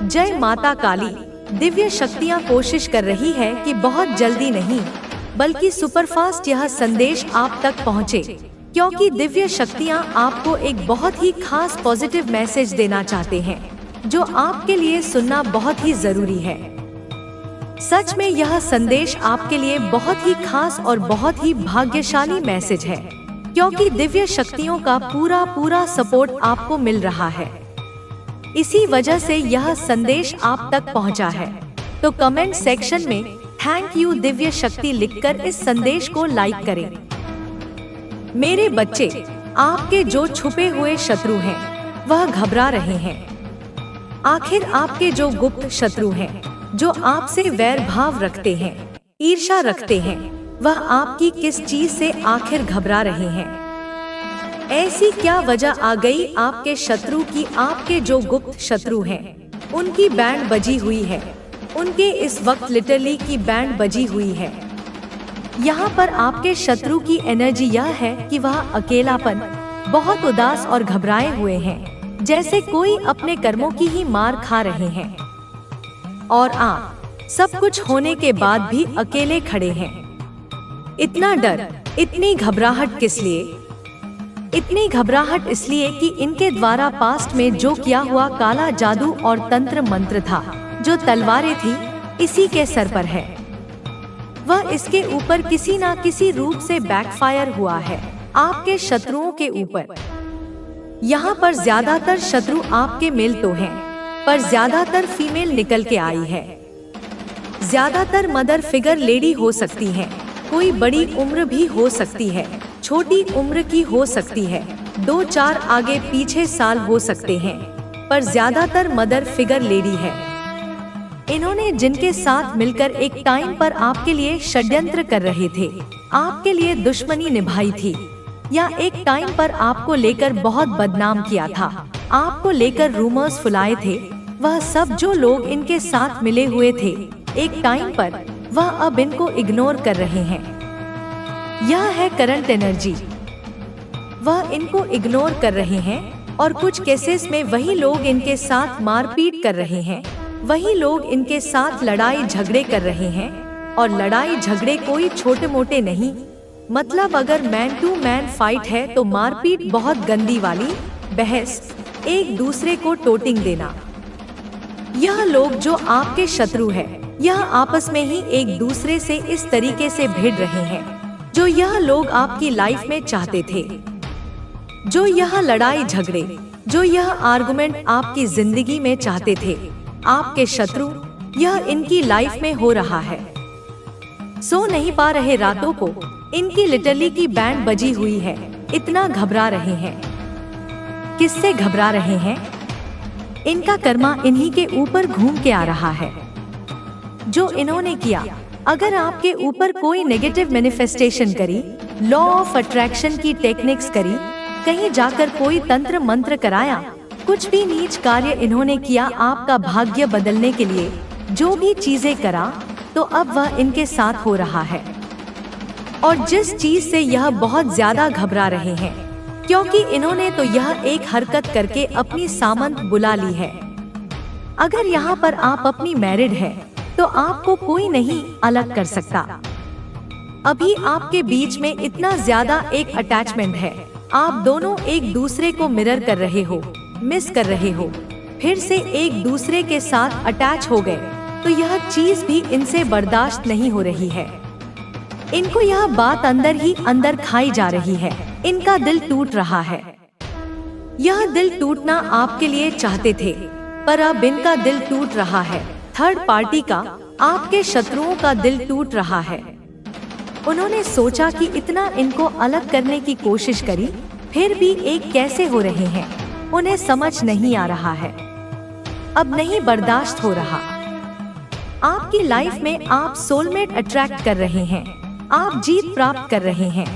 जय माता काली। दिव्य शक्तियाँ कोशिश कर रही है कि बहुत जल्दी नहीं बल्कि सुपरफास्ट यह संदेश आप तक पहुँचे, क्योंकि दिव्य शक्तियाँ आपको एक बहुत ही खास पॉजिटिव मैसेज देना चाहते हैं जो आपके लिए सुनना बहुत ही जरूरी है। सच में यह संदेश आपके लिए बहुत ही खास और बहुत ही भाग्यशाली मैसेज है, क्योंकि दिव्य शक्तियों का पूरा सपोर्ट आपको मिल रहा है। इसी वजह से यह संदेश आप तक पहुंचा है। तो कमेंट सेक्शन में थैंक यू दिव्य शक्ति लिखकर इस संदेश को लाइक करें। मेरे बच्चे, आपके जो छुपे हुए शत्रु हैं वह घबरा रहे हैं। आखिर आपके जो गुप्त शत्रु हैं, जो आपसे वैर भाव रखते हैं, ईर्ष्या रखते हैं, वह आपकी किस चीज से आखिर घबरा रहे हैं? ऐसी क्या वजह आ गई आपके शत्रु की? आपके जो गुप्त शत्रु हैं, उनकी बैंड बजी हुई है। उनके इस वक्त लिटरली की बैंड बजी हुई है। यहाँ पर आपके शत्रु की एनर्जी यह है कि वह अकेलापन, बहुत उदास और घबराए हुए हैं, जैसे कोई अपने कर्मों की ही मार खा रहे हैं। और आप सब कुछ होने के बाद भी अकेले खड़े हैं। इतना डर, इतनी घबराहट किस लिए? इतनी घबराहट इसलिए कि इनके द्वारा पास्ट में जो किया हुआ काला जादू और तंत्र मंत्र था, जो तलवारें थी, इसी के सर पर है। वह इसके ऊपर किसी ना किसी रूप से बैकफायर हुआ है आपके शत्रुओं के ऊपर। यहाँ पर ज्यादातर शत्रु आपके मेल तो हैं, पर ज्यादातर फीमेल निकल के आई है। ज्यादातर मदर फिगर लेडी हो सकती हैं, कोई बड़ी उम्र भी हो सकती है, छोटी उम्र की हो सकती है, 2-4 आगे पीछे साल हो सकते हैं, पर ज्यादातर मदर फिगर लेडी है। इन्होंने जिनके साथ मिलकर एक टाइम पर आपके लिए षड्यंत्र कर रहे थे, आपके लिए दुश्मनी निभाई थी, या एक टाइम पर आपको लेकर बहुत बदनाम किया था, आपको लेकर रूमर्स फुलाए थे, वह सब जो लोग इनके साथ मिले हुए थे एक टाइम पर, वह अब इनको इग्नोर कर रहे हैं। यह है करंट एनर्जी। वह इनको इग्नोर कर रहे हैं और कुछ केसेस में वही लोग इनके साथ मारपीट कर रहे हैं, वही लोग इनके साथ लड़ाई झगड़े कर रहे हैं। और लड़ाई झगड़े कोई छोटे मोटे नहीं, मतलब अगर मैन टू मैन फाइट है तो मारपीट बहुत गंदी वाली, बहस, एक दूसरे को टोटिंग देना। यह लोग जो आपके शत्रु है, यह आपस में ही एक दूसरे से इस तरीके से भिड़ रहे हैं जो यह लोग आपकी लाइफ में चाहते थे। जो यह लड़ाई झगड़े, जो यह आर्गुमेंट आपकी जिंदगी में चाहते थे आपके शत्रु, यह इनकी लाइफ में हो रहा है। सो नहीं पा रहे रातों को, इनकी लिटरली की बैंड बजी हुई है। इतना घबरा रहे हैं। किससे घबरा रहे हैं? इनका कर्मा इन्हीं के ऊपर घूम के आ रहा है। जो इन्होंने किया, अगर आपके ऊपर कोई नेगेटिव मैनिफेस्टेशन करी, लॉ ऑफ अट्रैक्शन की टेक्निक्स करी, कहीं जाकर कोई तंत्र मंत्र कराया, कुछ भी नीच कार्य इन्होंने किया आपका भाग्य बदलने के लिए, जो भी चीजें करा, तो अब वह इनके साथ हो रहा है। और जिस चीज से यह बहुत ज्यादा घबरा रहे हैं, क्योंकि इन्होंने तो यह एक हरकत करके अपनी सामंत बुला ली है। अगर यहाँ पर आप अपनी मैरिड है तो आपको कोई नहीं अलग कर सकता। अभी आपके बीच में इतना ज्यादा एक अटैचमेंट है, आप दोनों एक दूसरे को मिरर कर रहे हो, मिस कर रहे हो, फिर से एक दूसरे के साथ अटैच हो गए, तो यह चीज भी इनसे बर्दाश्त नहीं हो रही है। इनको यह बात अंदर ही अंदर खाई जा रही है। इनका दिल टूट रहा है। यह दिल टूटना आपके लिए चाहते थे, पर अब इनका दिल टूट रहा है। थर्ड पार्टी का, आपके शत्रुओं का दिल टूट रहा है। उन्होंने सोचा कि इतना इनको अलग करने की कोशिश करी, फिर भी एक कैसे हो रहे हैं, उन्हें समझ नहीं आ रहा है। अब नहीं बर्दाश्त हो रहा। आपकी लाइफ में आप सोलमेट अट्रैक्ट कर रहे हैं, आप जीत प्राप्त कर रहे हैं,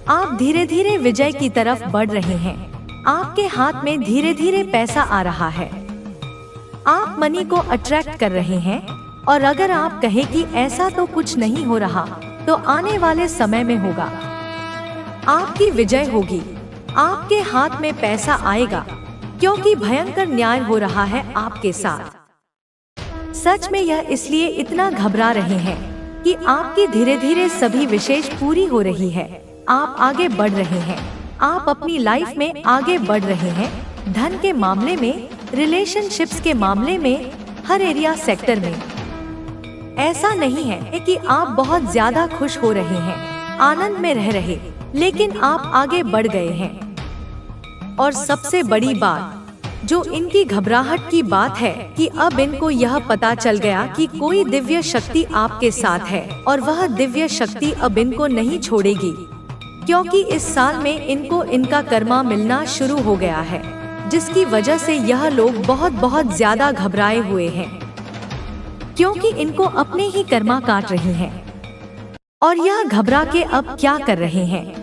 आप धीरे धीरे विजय की तरफ बढ़ रहे हैं। आपके हाथ में धीरे धीरे पैसा आ रहा है, आप मनी को अट्रैक्ट कर रहे हैं। और अगर आप कहें कि ऐसा तो कुछ नहीं हो रहा, तो आने वाले समय में होगा, आपकी विजय होगी, आपके हाथ में पैसा आएगा, क्योंकि भयंकर न्याय हो रहा है आपके साथ। सच में यह इसलिए इतना घबरा रहे हैं कि आपकी धीरे धीरे सभी विशेष पूरी हो रही है। आप आगे बढ़ रहे हैं, आप अपनी लाइफ में आगे बढ़ रहे हैं, धन के मामले में, रिलेशनशिप्स के मामले में, हर एरिया सेक्टर में। ऐसा नहीं है कि आप बहुत ज्यादा खुश हो रहे हैं, आनंद में रह रहे, लेकिन आप आगे बढ़ गए हैं। और सबसे बड़ी बात जो इनकी घबराहट की बात है कि अब इनको यह पता चल गया कि कोई दिव्य शक्ति आपके साथ है और वह दिव्य शक्ति अब इनको नहीं छोड़ेगी, क्योंकि इस साल में इनको इनका कर्मा मिलना शुरू हो गया है, जिसकी वजह से यह लोग बहुत ज्यादा घबराए हुए हैं, क्योंकि इनको अपने ही कर्मा काट रही हैं। और यह घबरा के अब क्या कर रहे हैं,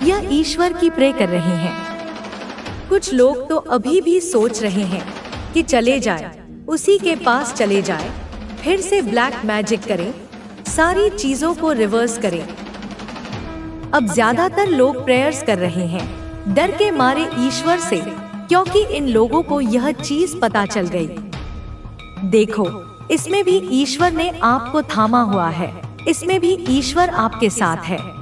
यह ईश्वर की प्रे कर रहे हैं। कुछ लोग तो अभी भी सोच रहे हैं कि चले जाए, उसी के पास चले जाए, फिर से ब्लैक मैजिक करें, सारी चीजों को रिवर्स करें। अब ज्यादातर लोग प्रेयर्स कर रहे हैं डर के मारे ईश्वर से, क्योंकि इन लोगों को यह चीज पता चल गई। देखो, इसमें भी ईश्वर ने आपको थामा हुआ है, इसमें भी ईश्वर आपके साथ है।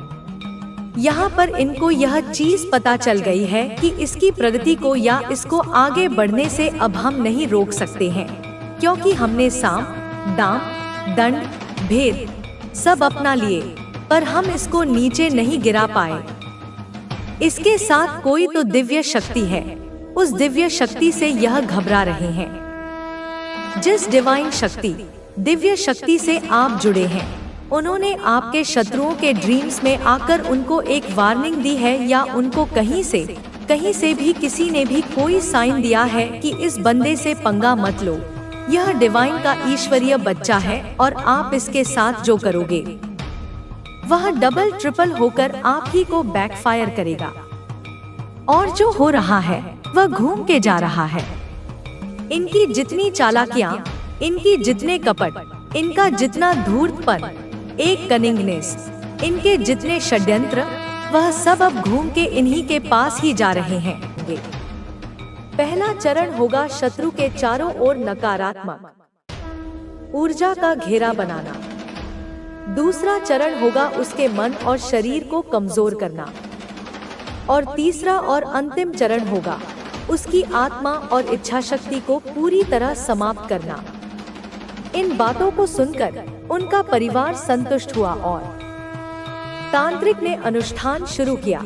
यहाँ पर इनको यह चीज पता चल गई है कि इसकी प्रगति को या इसको आगे बढ़ने से अब हम नहीं रोक सकते हैं, क्योंकि हमने साम, दाम, दंड, भेद सब अपना लिए, पर हम इसको नीचे नहीं गिरा पाए। इसके साथ कोई तो दिव्य शक्ति है, उस दिव्य शक्ति से यह घबरा रहे हैं। जिस डिवाइन शक्ति, दिव्य शक्ति से आप जुड़े हैं, उन्होंने आपके शत्रुओं के ड्रीम्स में आकर उनको एक वार्निंग दी है, या उनको कहीं से भी किसी ने भी कोई साइन दिया है कि इस बंदे से पंगा मत लो, यह डिवाइन का ईश्वरीय बच्चा है और आप इसके साथ जो करोगे वह डबल ट्रिपल होकर आप ही को बैकफायर करेगा। और जो हो रहा है वह घूम के जा रहा है। इनकी जितनी चालाकियां, इनकी जितने कपट, इनका जितना धूर्तपन, एक कनिंगनेस, इनके जितने षड्यंत्र, वह सब अब घूम के इन्हीं के पास ही जा रहे हैं। पहला चरण होगा शत्रु के चारों ओर नकारात्मक ऊर्जा का घेरा बनाना। दूसरा चरण होगा उसके मन और शरीर को कमजोर करना। और तीसरा और अंतिम चरण होगा उसकी आत्मा और इच्छा शक्ति को पूरी तरह समाप्त करना। इन बातों को सुनकर उनका परिवार संतुष्ट हुआ और तांत्रिक ने अनुष्ठान शुरू किया।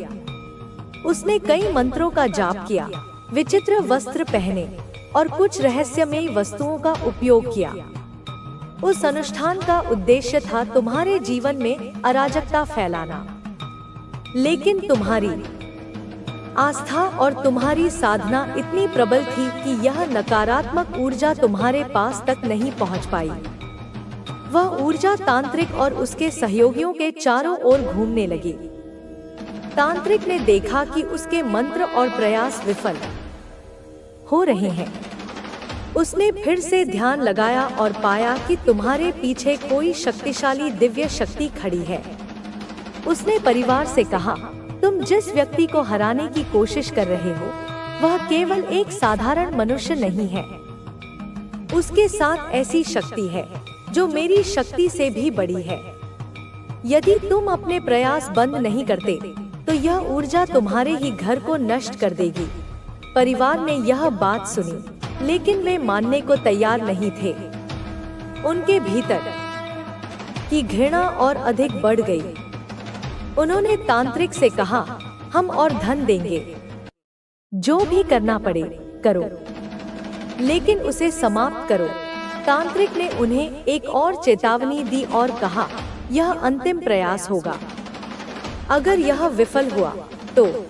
उसने कई मंत्रों का जाप किया, विचित्र वस्त्र पहने और कुछ रहस्यमयी वस्तुओं का उपयोग किया। उस अनुष्ठान का उद्देश्य था तुम्हारे जीवन में अराजकता फैलाना, लेकिन तुम्हारी आस्था और तुम्हारी साधना इतनी प्रबल थी कि यह नकारात्मक ऊर्जा तुम्हारे पास तक नहीं पहुंच पाई। वह ऊर्जा तांत्रिक और उसके सहयोगियों के चारों ओर घूमने लगी। तांत्रिक ने देखा कि उसके मंत्र और प्रयास विफल हो रहे हैं। उसने फिर से ध्यान लगाया और पाया कि तुम्हारे पीछे कोई शक्तिशाली दिव्य शक्ति खड़ी है। उसने परिवार से कहा, तुम जिस व्यक्ति को हराने की कोशिश कर रहे हो वह केवल एक साधारण मनुष्य नहीं है। उसके साथ ऐसी शक्ति है जो मेरी शक्ति से भी बड़ी है। यदि तुम अपने प्रयास बंद नहीं करते तो यह ऊर्जा तुम्हारे ही घर को नष्ट कर देगी। परिवार ने यह बात सुनी, लेकिन वे मानने को तैयार नहीं थे। उनके भीतर की घृणा और अधिक बढ़ गई। उन्होंने तांत्रिक से कहा, हम और धन देंगे, जो भी करना पड़े करो, लेकिन उसे समाप्त करो। तांत्रिक ने उन्हें एक और चेतावनी दी और कहा, यह अंतिम प्रयास होगा। अगर यह विफल हुआ तो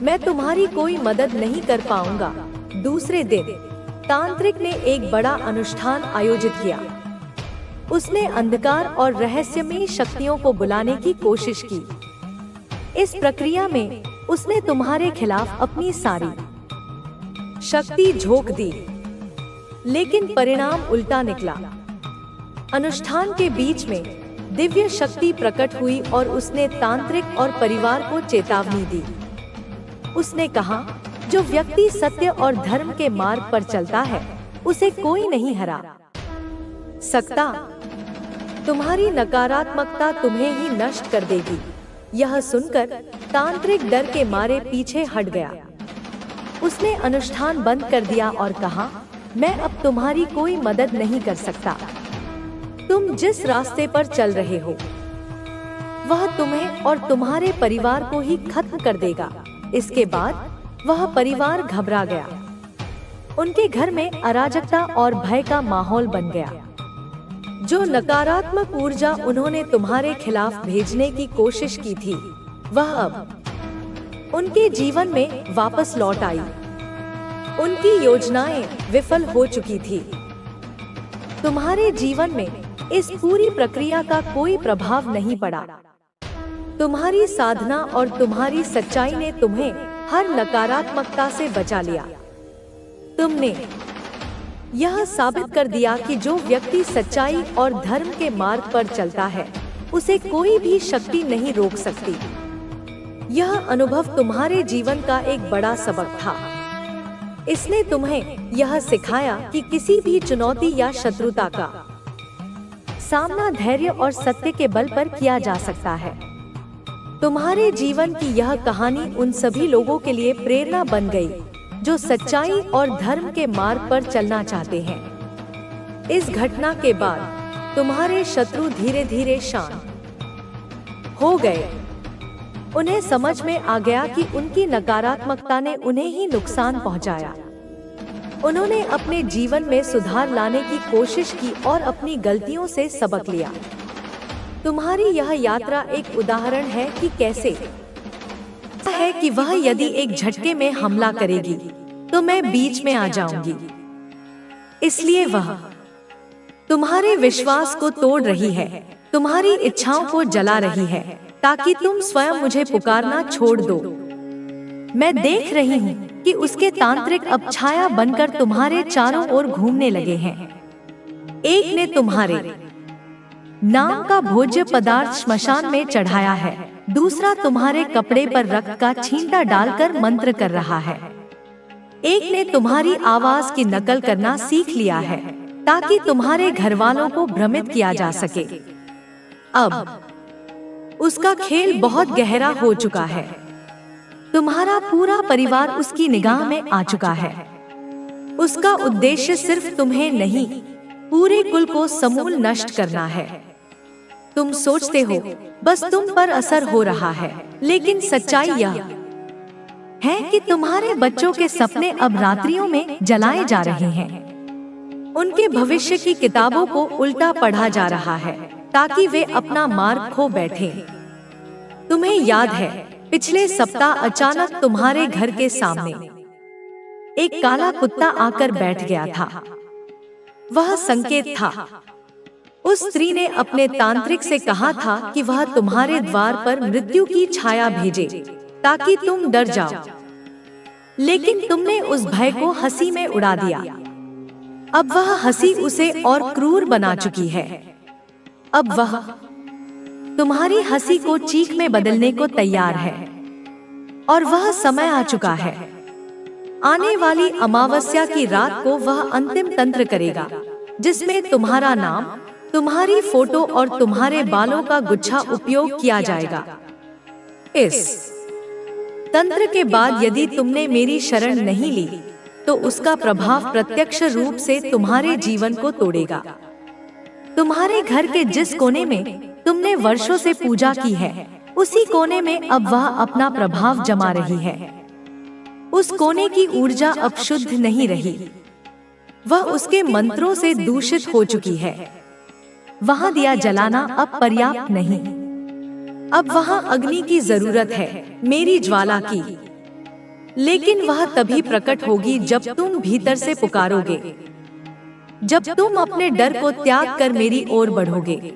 मैं तुम्हारी कोई मदद नहीं कर पाऊंगा। दूसरे दिन तांत्रिक ने एक बड़ा अनुष्ठान आयोजित किया। उसने अंधकार और रहस्यमयी शक्तियों को बुलाने की कोशिश की। इस प्रक्रिया में उसने तुम्हारे खिलाफ अपनी सारी शक्ति झोंक दी, लेकिन परिणाम उल्टा निकला। अनुष्ठान के बीच में दिव्य शक्ति प्रकट हुई और उसने तांत्रिक और परिवार को चेतावनी दी। उसने कहा, जो व्यक्ति सत्य और धर्म के मार्ग पर चलता है उसे कोई नहीं हरा सकता। तुम्हारी नकारात्मकता तुम्हें ही नष्ट कर देगी। यह सुनकर तांत्रिक डर के मारे पीछे हट गया। उसने अनुष्ठान बंद कर दिया और कहा, मैं अब तुम्हारी कोई मदद नहीं कर सकता। तुम जिस रास्ते पर चल रहे हो वह तुम्हें और तुम्हारे परिवार को ही खत्म कर देगा। इसके बाद वह परिवार घबरा गया। उनके घर में अराजकता और भय का माहौल बन गया। जो नकारात्मक ऊर्जा उन्होंने तुम्हारे खिलाफ भेजने की कोशिश की थी वह अब उनके जीवन में वापस लौट आई। उनकी योजनाएं विफल हो चुकी थी। तुम्हारे जीवन में इस पूरी प्रक्रिया का कोई प्रभाव नहीं पड़ा। तुम्हारी साधना और तुम्हारी सच्चाई ने तुम्हें हर नकारात्मकता से बचा लिया। तुमने यह साबित कर दिया कि जो व्यक्ति सच्चाई और धर्म के मार्ग पर चलता है उसे कोई भी शक्ति नहीं रोक सकती। यह अनुभव तुम्हारे जीवन का एक बड़ा सबक था। इसने तुम्हें यह सिखाया कि किसी भी चुनौती या शत्रुता का सामना धैर्य और सत्य के बल पर किया जा सकता है। तुम्हारे जीवन की यह कहानी उन सभी लोगों के लिए प्रेरणा बन गई जो सच्चाई और धर्म के मार्ग पर चलना चाहते हैं। इस घटना के बाद तुम्हारे शत्रु धीरे धीरे शांत हो गए। उन्हें समझ में आ गया कि उनकी नकारात्मकता ने उन्हें ही नुकसान पहुंचाया। उन्होंने अपने जीवन में सुधार लाने की कोशिश की और अपनी गलतियों से सबक लिया। तुम्हारी यह यात्रा एक उदाहरण है कि कैसे है कि वह यदि एक झटके में हमला करेगी तो मैं बीच में आ जाऊंगी। इसलिए वह तुम्हारे विश्वास को तोड़ रही है, तुम्हारी इच्छाओं को जला रही है ताकि तुम स्वयं मुझे पुकारना छोड़ दो। मैं देख रही हूँ कि उसके तांत्रिक अब छाया बनकर तुम्हारे चारों ओर घूमने लगे हैं। एक ने तुम्हारे नाम का भोज्य पदार्थ श्मशान में चढ़ाया है, दूसरा तुम्हारे कपड़े पर रक्त का छींटा डालकर मंत्र कर रहा है। एक ने तुम्हारी आवाज की नकल करना सीख लिया है ताकि तुम्हारे घर वालों को भ्रमित किया जा सके। अब उसका खेल बहुत गहरा हो चुका है। तुम्हारा पूरा परिवार उसकी निगाह में आ चुका है। उसका उद्देश्य सिर्फ तुम्हें नहीं, पूरे कुल को समूल नष्ट करना है। तुम सोचते हो बस तुम पर असर हो रहा है, लेकिन सच्चाई यह है कि तुम्हारे बच्चों के सपने अब रात्रियों में जलाए जा रहे हैं। उनके भविष्य की किताबों को उल्टा पढ़ा जा रहा है ताकि वे अपना मार्ग खो बैठे। तुम्हें याद है पिछले सप्ताह अचानक तुम्हारे घर के सामने एक काला कुत्ता आकर बैठ गया था। वह संकेत था। उस स्त्री ने अपने तांत्रिक से कहा था कि वह तुम्हारे द्वार पर मृत्यु की छाया भेजे ताकि तुम डर जाओ, लेकिन तुमने उस भय को हंसी में उड़ा दिया। अब वह हंसी उसे और क्रूर बना चुकी है। अब वह तुम्हारी हंसी को चीख में बदलने को तैयार है और वह समय आ चुका है। आने वाली अमावस्या की रात को वह अंतिम तंत्र करेगा जिसमें तुम्हारा नाम, तुम्हारी फोटो और तुम्हारे बालों का गुच्छा उपयोग किया जाएगा। इस तंत्र के बाद यदि तुमने मेरी शरण नहीं ली तो उसका प्रभाव प्रत्यक्ष रूप से तुम्हारे जीवन को तोड़ेगा। तुम्हारे घर के जिस कोने में तुमने वर्षों से पूजा की है, उसी कोने में अब वह अपना प्रभाव जमा रही है। उस कोने की ऊर्जा अब शुद्ध नहीं रही, वह उसके मंत्रों से दूषित हो चुकी है। वहां दिया जलाना अब पर्याप्त नहीं, अब वहां अग्नि की जरूरत है, मेरी ज्वाला की। लेकिन वह तभी प्रकट होगी जब तुम भीतर से पुकारोगे, जब तुम अपने डर को त्याग कर मेरी ओर बढ़ोगे।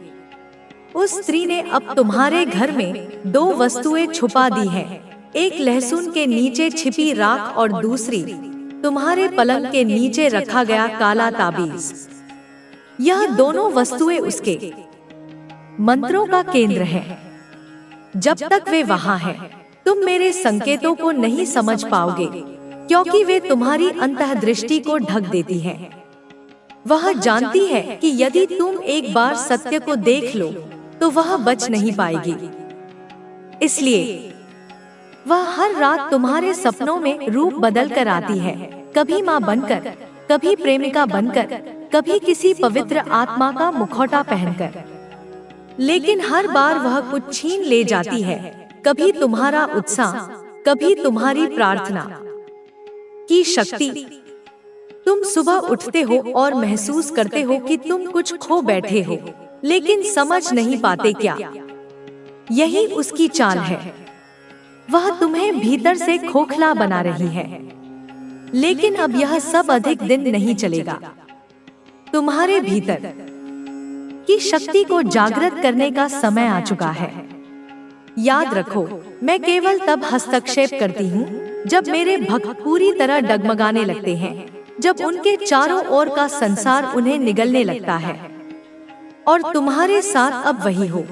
उस स्त्री ने अब तुम्हारे घर में दो वस्तुएं छुपा दी हैं, एक लहसुन के नीचे छिपी राख और दूसरी तुम्हारे पलंग के नीचे रखा गया काला ताबीज। यह दोनों वस्तुएं उसके मंत्रों का केंद्र है। जब तक वे वहां हैं, तुम मेरे संकेतों को नहीं समझ पाओगे, क्योंकि वे तुम्हारी अंतःदृष्टि को ढक देती हैं। वह जानती है कि यदि तुम एक बार सत्य को देख लो तो वह बच नहीं पाएगी। इसलिए वह हर रात तुम्हारे सपनों में रूप बदल कर आती है, कभी माँ बनकर, कभी प्रेमिका बनकर, कभी किसी पवित्र आत्मा का मुखौटा पहनकर। लेकिन हर बार वह कुछ छीन ले जाती है, कभी तुम्हारा उत्साह, कभी तुम्हारी प्रार्थना की शक्ति। तुम सुबह उठते हो और महसूस करते हो कि तुम कुछ खो बैठे हो, लेकिन समझ नहीं पाते क्या। यही उसकी चाल है। वह तुम्हें भीतर से खोखला बना रही है। लेकिन अब यह सब अधिक दिन नहीं चलेगा। तुम्हारे भीतर की शक्ति को जागृत करने का समय आ चुका है। याद रखो, मैं केवल तब हस्तक्षेप करती हूँ जब मेरे भक्त पूरी तरह डगमगाने लगते हैं, जब उनके चारों ओर का संसार उन्हें निगलने लगता है। और तुम्हारे साथ अब वही हो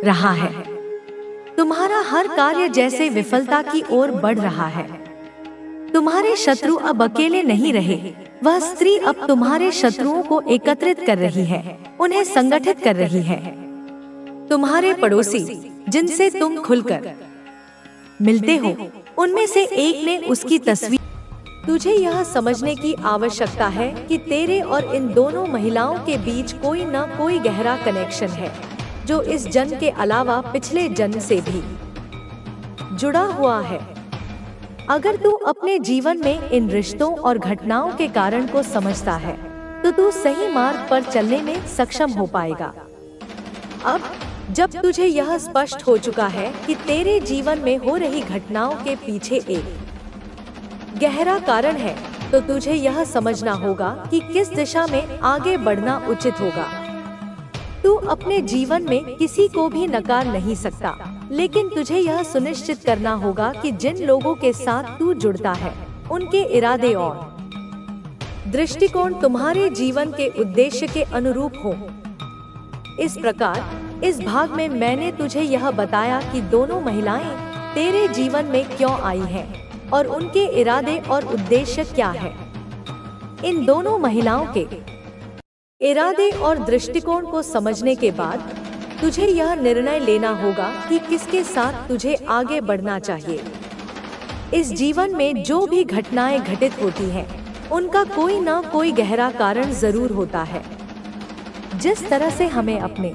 रहा है। तुम्हारा हर कार्य जैसे विफलता की ओर बढ़ रहा है। तुम्हारे शत्रु अब अकेले नहीं रहे। वह स्त्री अब तुम्हारे शत्रुओं को एकत्रित कर रही है, उन्हें संगठित कर रही है। तुम्हारे पड़ोसी जिनसे तुम खुलकर मिलते हो, उनमें से एक ने उसकी तस्वीर। तुझे यह समझने की आवश्यकता है कि तेरे और इन दोनों महिलाओं के बीच कोई न कोई गहरा कनेक्शन है, जो इस जन्म के अलावा पिछले जन्म से भी जुड़ा हुआ है। अगर तू अपने जीवन में इन रिश्तों और घटनाओं के कारण को समझता है, तो तू सही मार्ग पर चलने में सक्षम हो पाएगा। अब जब तुझे यह स्पष्ट हो चुका है कि तेरे जीवन में हो रही घटनाओं के पीछे एक गहरा कारण है, तो तुझे यह समझना होगा कि किस दिशा में आगे बढ़ना उचित होगा। तू अपने जीवन में किसी को भी नकार नहीं सकता, लेकिन तुझे यह सुनिश्चित करना होगा कि जिन लोगों के साथ तू जुड़ता है, उनके इरादे और दृष्टिकोण तुम्हारे जीवन के उद्देश्य के अनुरूप हो। इस प्रकार इस भाग में मैंने तुझे यह बताया कि दोनों महिलाएं तेरे जीवन में क्यों आई हैं और उनके इरादे और उद्देश्य क्या है। इन दोनों महिलाओं के इरादे और दृष्टिकोण को समझने के बाद तुझे यह निर्णय लेना होगा कि किसके साथ तुझे आगे बढ़ना चाहिए। इस जीवन में जो भी घटनाएं घटित होती हैं, उनका कोई ना कोई गहरा कारण जरूर होता है। जिस तरह से हमें अपने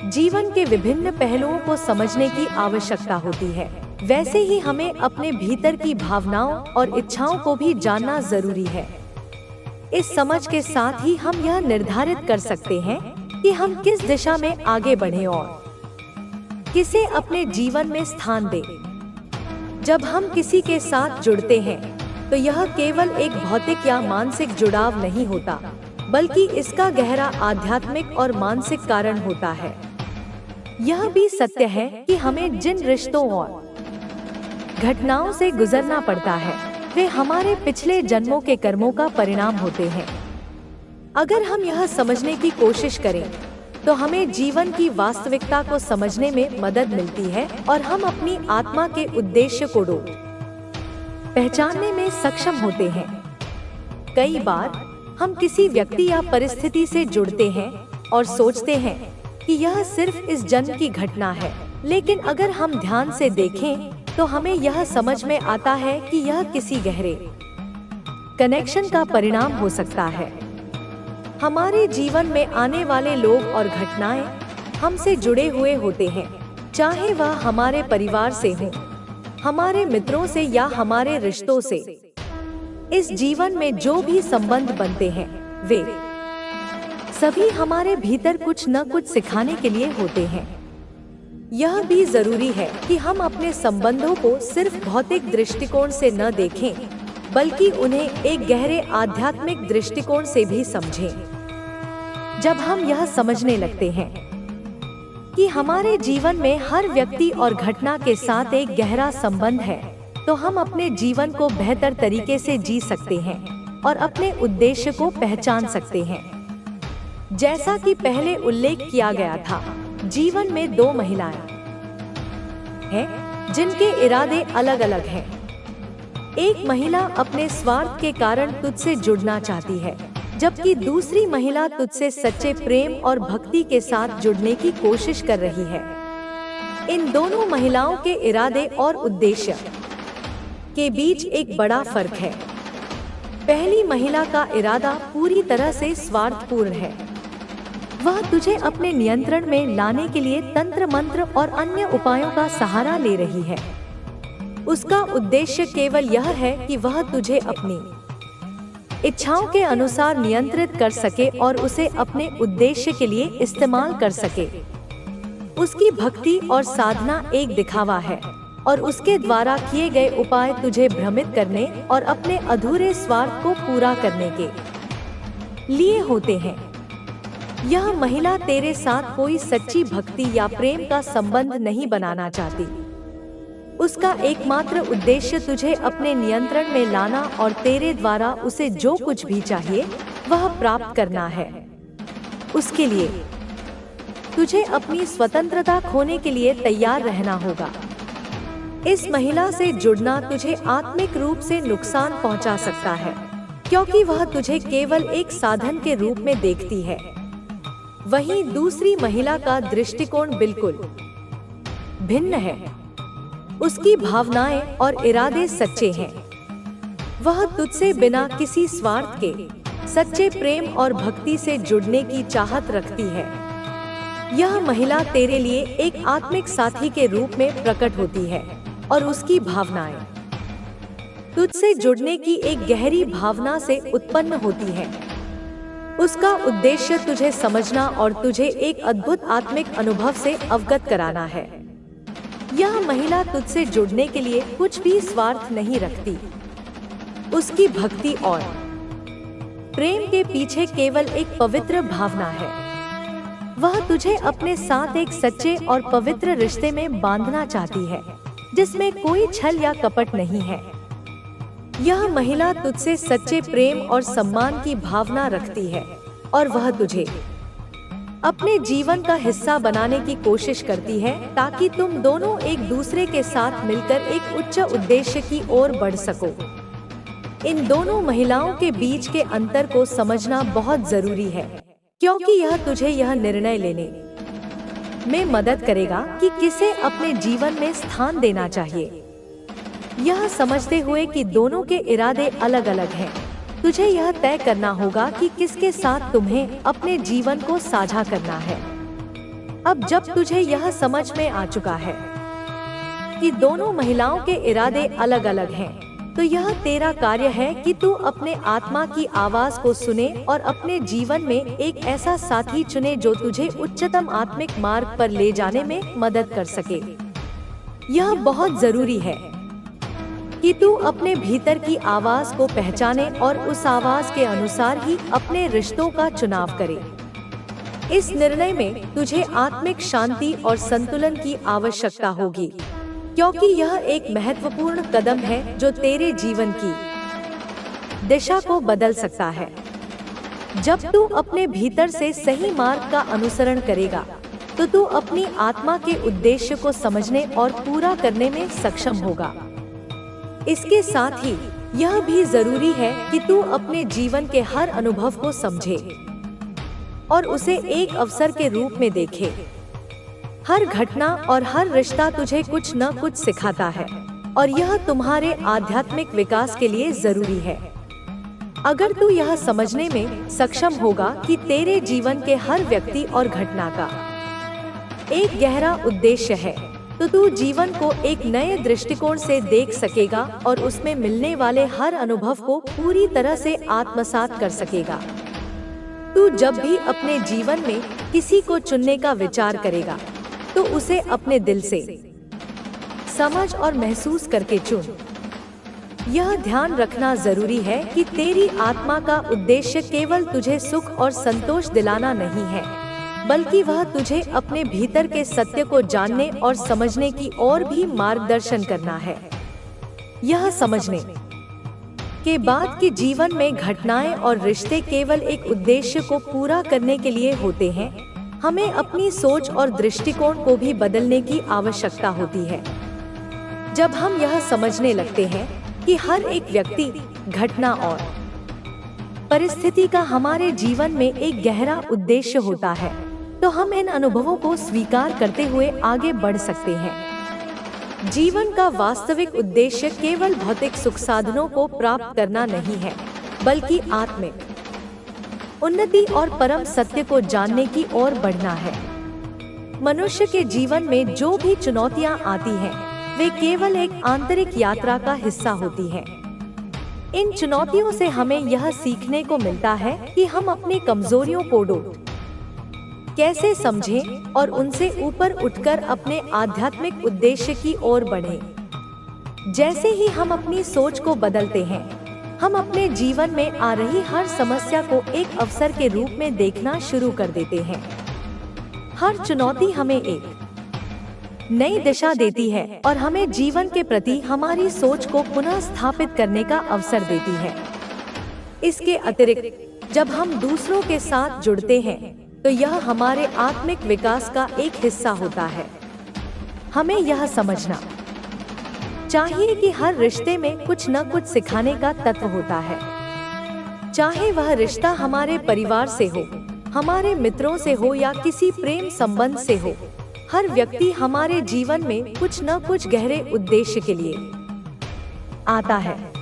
जीवन के विभिन्न पहलुओं को समझने की आवश्यकता होती है, वैसे ही हमें अपने भीतर की भावनाओं और इच्छाओं को भी जानना जरूरी है। इस समझ के साथ ही हम यह निर्धारित कर सकते हैं कि हम किस दिशा में आगे बढ़ें और किसे अपने जीवन में स्थान दें। जब हम किसी के साथ जुड़ते हैं, तो यह केवल एक भौतिक या मानसिक जुड़ाव नहीं होता, बल्कि इसका गहरा आध्यात्मिक और मानसिक कारण होता है। यह भी सत्य है कि हमें जिन रिश्तों और घटनाओं से गुजरना पड़ता है, वे हमारे पिछले जन्मों के कर्मों का परिणाम होते हैं। अगर हम यह समझने की कोशिश करें, तो हमें जीवन की वास्तविकता को समझने में मदद मिलती है और हम अपनी आत्मा के उद्देश्य को पहचानने में सक्षम होते हैं। कई बार हम किसी व्यक्ति या परिस्थिति से जुड़ते हैं और सोचते हैं कि यह सिर्फ इस जन्म की घटना है, लेकिन अगर हम ध्यान से देखें, तो हमें यह समझ में आता है कि यह किसी गहरे कनेक्शन का परिणाम हो सकता है। हमारे जीवन में आने वाले लोग और घटनाएं हमसे जुड़े हुए होते हैं, चाहे वह हमारे परिवार से हो, हमारे मित्रों से या हमारे रिश्तों से। इस जीवन में जो भी संबंध बनते हैं, वे सभी हमारे भीतर कुछ न कुछ सिखाने के लिए होते हैं। यह भी जरूरी है कि हम अपने संबंधों को सिर्फ भौतिक दृष्टिकोण से न देखें, बल्कि उन्हें एक गहरे आध्यात्मिक दृष्टिकोण से भी समझें। जब हम यह समझने लगते हैं कि हमारे जीवन में हर व्यक्ति और घटना के साथ एक गहरा संबंध है, तो हम अपने जीवन को बेहतर तरीके से जी सकते हैं और अपने उद्देश्य को पहचान सकते हैं। जैसा कि पहले उल्लेख किया गया था, जीवन में दो महिलाएं हैं जिनके इरादे अलग अलग हैं। एक महिला अपने स्वार्थ के कारण तुझसे जुड़ना चाहती है, जबकि दूसरी महिला तुझसे सच्चे प्रेम और भक्ति के साथ जुड़ने की कोशिश कर रही है। इन दोनों महिलाओं के इरादे और उद्देश्य के बीच एक बड़ा फर्क है। पहली महिला का इरादा पूरी तरह से स्वार्थपूर्ण है। वह तुझे अपने नियंत्रण में लाने के लिए तंत्र मंत्र और अन्य उपायों का सहारा ले रही है। उसका उद्देश्य केवल यह है कि वह तुझे अपनी इच्छाओं के अनुसार नियंत्रित कर सके और उसे अपने उद्देश्य के लिए इस्तेमाल कर सके। उसकी भक्ति और साधना एक दिखावा है और उसके द्वारा किए गए उपाय तुझे भ्रमित करने और अपने अधूरे स्वार्थ को पूरा करने के लिए होते हैं। यह महिला तेरे साथ कोई सच्ची भक्ति या प्रेम का संबंध नहीं बनाना चाहती। उसका एकमात्र उद्देश्य तुझे अपने नियंत्रण में लाना और तेरे द्वारा उसे जो कुछ भी चाहिए वह प्राप्त करना है। उसके लिए तुझे अपनी स्वतंत्रता खोने के लिए तैयार रहना होगा। इस महिला से जुड़ना तुझे आत्मिक रूप से नुकसान पहुंचा सकता है, क्योंकि वह तुझे केवल एक साधन के रूप में देखती है। वहीं दूसरी महिला का दृष्टिकोण बिल्कुल भिन्न है। उसकी भावनाएं और इरादे सच्चे हैं। वह तुझसे बिना किसी स्वार्थ के सच्चे प्रेम और भक्ति से जुड़ने की चाहत रखती है। यह महिला तेरे लिए एक आत्मिक साथी के रूप में प्रकट होती है और उसकी भावनाएं तुझसे जुड़ने की एक गहरी भावना से उत्पन्न होती है। उसका उद्देश्य तुझे समझना और तुझे एक अद्भुत आत्मिक अनुभव से अवगत कराना है। यह महिला तुझसे जुड़ने के लिए कुछ भी स्वार्थ नहीं रखती। उसकी भक्ति और प्रेम के पीछे केवल एक पवित्र भावना है। वह तुझे अपने साथ एक सच्चे और पवित्र रिश्ते में बांधना चाहती है, जिसमें कोई छल या कपट नहीं है। यह महिला तुझसे सच्चे प्रेम और सम्मान की भावना रखती है और वह तुझे अपने जीवन का हिस्सा बनाने की कोशिश करती है, ताकि तुम दोनों एक दूसरे के साथ मिलकर एक उच्च उद्देश्य की ओर बढ़ सको। इन दोनों महिलाओं के बीच के अंतर को समझना बहुत जरूरी है, क्योंकि यह तुझे यह निर्णय लेने में मदद करेगा कि किसे अपने जीवन में स्थान देना चाहिए। यह समझते हुए कि दोनों के इरादे अलग अलग हैं, तुझे यह तय करना होगा कि किसके साथ तुम्हें अपने जीवन को साझा करना है। अब जब तुझे यह समझ में आ चुका है कि दोनों महिलाओं के इरादे अलग अलग हैं, तो यह तेरा कार्य है कि तू अपने आत्मा की आवाज को सुने और अपने जीवन में एक ऐसा साथी चुने जो तुझे उच्चतम आत्मिक मार्ग पर ले जाने में मदद कर सके। यह बहुत जरूरी है कि तू अपने भीतर की आवाज को पहचाने और उस आवाज के अनुसार ही अपने रिश्तों का चुनाव करे। इस निर्णय में तुझे आत्मिक शांति और संतुलन की आवश्यकता होगी, क्योंकि यह एक महत्वपूर्ण कदम है जो तेरे जीवन की दिशा को बदल सकता है। जब तू अपने भीतर से सही मार्ग का अनुसरण करेगा, तो तू अपनी आत्मा के उद्देश्य को समझने और पूरा करने में सक्षम होगा। इसके साथ ही यह भी जरूरी है कि तू अपने जीवन के हर अनुभव को समझे और उसे एक अवसर के रूप में देखे। हर घटना और हर रिश्ता तुझे कुछ न कुछ सिखाता है और यह तुम्हारे आध्यात्मिक विकास के लिए जरूरी है। अगर तू यह समझने में सक्षम होगा कि तेरे जीवन के हर व्यक्ति और घटना का एक गहरा उद्देश्य है, तो तू जीवन को एक नए दृष्टिकोण से देख सकेगा और उसमें मिलने वाले हर अनुभव को पूरी तरह से आत्मसात कर सकेगा। तू जब भी अपने जीवन में किसी को चुनने का विचार करेगा, तो उसे अपने दिल से समझ और महसूस करके चुन। यह ध्यान रखना जरूरी है कि तेरी आत्मा का उद्देश्य केवल तुझे सुख और संतोष दिलाना नहीं है, बल्कि वह तुझे अपने भीतर के सत्य को जानने और समझने की ओर भी मार्गदर्शन करना है। यह समझने के बाद कि जीवन में घटनाएं और रिश्ते केवल एक उद्देश्य को पूरा करने के लिए होते हैं, हमें अपनी सोच और दृष्टिकोण को भी बदलने की आवश्यकता होती है। जब हम यह समझने लगते हैं कि हर एक व्यक्ति, घटना और परिस्थिति का हमारे जीवन में एक गहरा उद्देश्य होता है, तो हम इन अनुभवों को स्वीकार करते हुए आगे बढ़ सकते हैं। जीवन का वास्तविक उद्देश्य केवल भौतिक सुख साधनों को प्राप्त करना नहीं है, बल्कि आत्मिक उन्नति और परम सत्य को जानने की ओर बढ़ना है। मनुष्य के जीवन में जो भी चुनौतियां आती हैं, वे केवल एक आंतरिक यात्रा का हिस्सा होती हैं। इन चुनौतियों से हमें यह सीखने को मिलता है कि हम अपनी कमजोरियों को कैसे समझें और उनसे ऊपर उठकर अपने आध्यात्मिक उद्देश्य की ओर बढ़ें। जैसे ही हम अपनी सोच को बदलते हैं, हम अपने जीवन में आ रही हर समस्या को एक अवसर के रूप में देखना शुरू कर देते हैं। हर चुनौती हमें एक नई दिशा देती है और हमें जीवन के प्रति हमारी सोच को पुनः स्थापित करने का अवसर देती है। इसके अतिरिक्त जब हम दूसरों के साथ जुड़ते हैं, तो यह हमारे आत्मिक विकास का एक हिस्सा होता है। हमें यह समझना चाहिए कि हर रिश्ते में कुछ न कुछ सिखाने का तत्व होता है। चाहे वह रिश्ता हमारे परिवार से हो, हमारे मित्रों से हो या किसी प्रेम संबंध से हो, हर व्यक्ति हमारे जीवन में कुछ न कुछ गहरे उद्देश्य के लिए आता है।